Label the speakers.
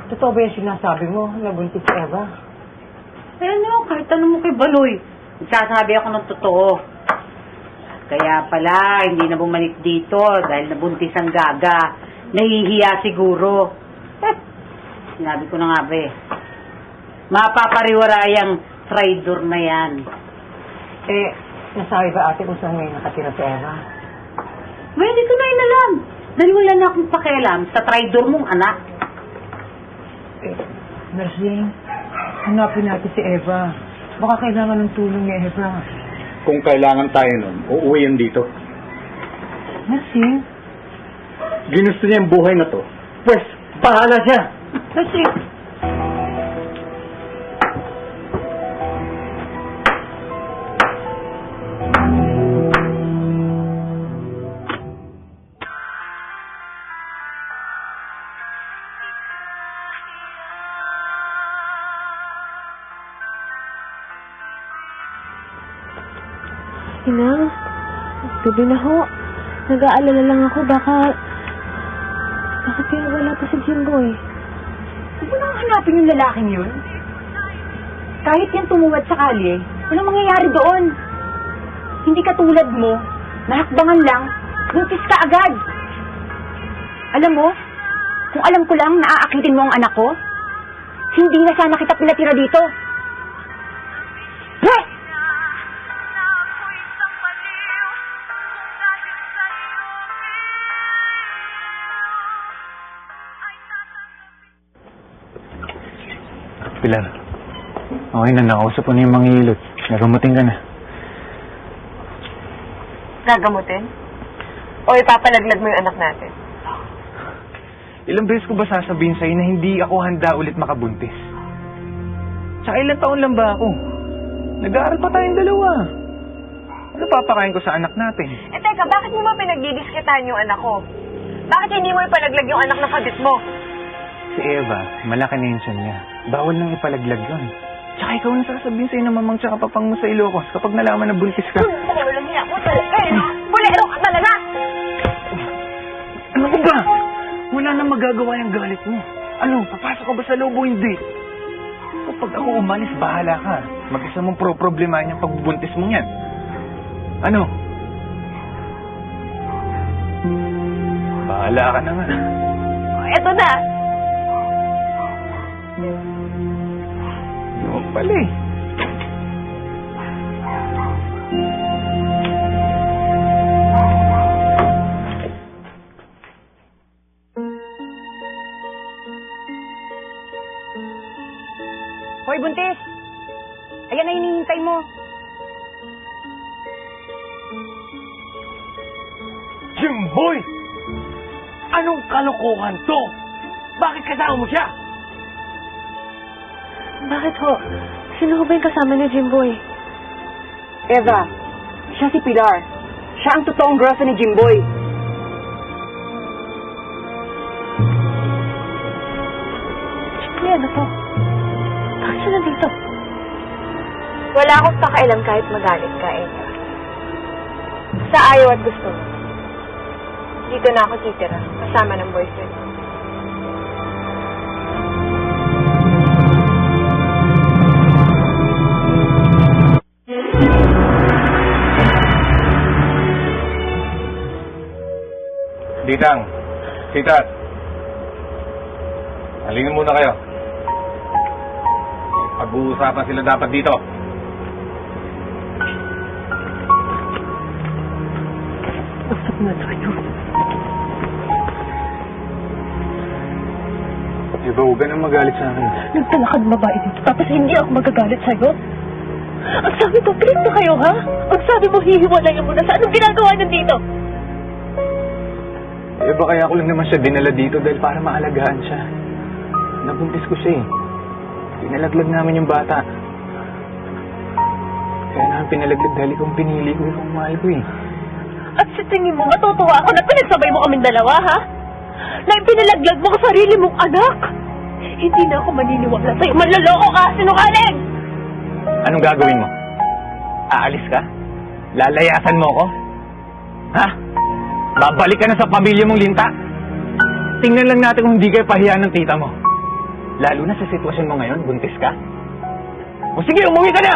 Speaker 1: Totoo ba yung sinasabi mo? Nabuntis si Eva?
Speaker 2: Eh ano, kahit ano mo kay Baloy. Nagsasabi ako ng totoo. Kaya pala, hindi na bumalik dito dahil nabuntis ang Gaga. Nahihiya siguro. Sinabi ko na nga ba mapapariwarayang traidor na yan.
Speaker 1: Eh, nasabi ba ate kung saan ngayon nakatira si Eva?
Speaker 2: Well, hindi ko na inalam. Dahil wala na akong pakialam sa traidor mong anak.
Speaker 1: Nursing, hanapin natin si Eva. Baka kailangan ng tulong ni Eva.
Speaker 3: Kung kailangan tayo nun, uuwi yan dito.
Speaker 1: Nursing?
Speaker 3: Ginusto niya yung buhay na to. Pues, bahala siya!
Speaker 1: Nursing!
Speaker 4: Inang, gabi na ho. Nag-aalala lang ako, baka wala pa si Jimboy.
Speaker 5: Huwag mo nang hanapin yung lalaking yun. Kahit yan tumuwad sa kalye, walang mangyayari doon. Hindi katulad mo, nahakbangan lang, buntis ka agad. Alam mo, kung alam ko lang na aakitin mo ang anak ko, hindi na sana kita pinatira dito.
Speaker 3: Pilar, okay na, nakausap ko na yung mga hilot. Nagamutin ka na.
Speaker 6: Gagamutin? O ipapalaglag mo yung anak natin?
Speaker 3: Ilang beses ko ba sasabihin sa'yo na hindi ako handa ulit makabuntis? Tsaka ilang taon lang ba ako? Nag-aaral pa tayong dalawa. Ano papakain ko sa anak natin?
Speaker 6: Eh teka, bakit mo ba pinagdidiskitahan yung anak ko? Bakit hindi mo ipalaglag yung anak na kabit mo?
Speaker 3: Si Eva, malaki na yung tiyan niya. Bawal nang ipalaglag yun. Tsaka ikaw ang sasabihin sa'yo na mamang tsaka papang mo sa Ilocos kapag nalaman na buntis ka.
Speaker 6: Walang hiya mo talaga eh. Bulero ka talaga!
Speaker 3: Ano ko ba? Wala nang magagawa yung galit mo. Ano, papasok ka ba sa loob o hindi? Kapag ako umalis, bahala ka. Mag-isa mong problemahin yung pagbubuntis mo yan. Ano? Bahala ka na nga.
Speaker 6: Eto na!
Speaker 3: Hindi mo pala eh.
Speaker 5: Hoy, buntis! Ayan na hinihintay mo.
Speaker 3: Jimboy! Anong kalokohan to? Bakit kasama mo siya?
Speaker 4: Bakit ho? Sino ho ba yung kasama ni Jimboy?
Speaker 5: Eva, siya si Pilar. Siya ang totoong girlfriend ni Jimboy.
Speaker 4: Jimboy, ano to? Bakit siya nandito?
Speaker 6: Wala akong pakailam kahit magalit ka, Eva. Sa ayaw at gusto mo. Dito na ako titira, kasama ng boyfriend mo.
Speaker 3: Ditang, Sitat. Halingin muna kayo. Pag-uusapan sila dapat dito.
Speaker 4: Usap na tayo.
Speaker 3: Iba, huwag ka nang magalit sa akin.
Speaker 4: Nagtalakad babae dito, tapos hindi ako magagalit sa'yo? Ang sabi mo, pilit na kayo, ha? Ang sabi mo, hihiwalayan mo na sa anong ginagawa niyo dito?
Speaker 3: Eh, baka kaya ko lang naman siya dinala dito dahil para maalagaan siya. Nabuntis ko siya eh. Pinalaglag namin yung bata. Kaya namin pinalaglag dahil ikaw ang pinili ko, ikaw ang mahal ko eh.
Speaker 4: At sa tingin mo, matutuwa ako na pinagsabay mo kaming dalawa, ha? Na ipinalaglag mo ang sarili mong anak. Hindi na ako maniniwala sa'yo. Manloloko ka, sinungaling!
Speaker 3: Anong gagawin mo? Aalis ka? Lalayasan mo ko? Ha? Babalik ka na sa pamilya mong linta? Tingnan lang natin kung hindi kayo pahiya ng tita mo. Lalo na sa sitwasyon mo ngayon, buntis ka. O sige, umuwi ka na!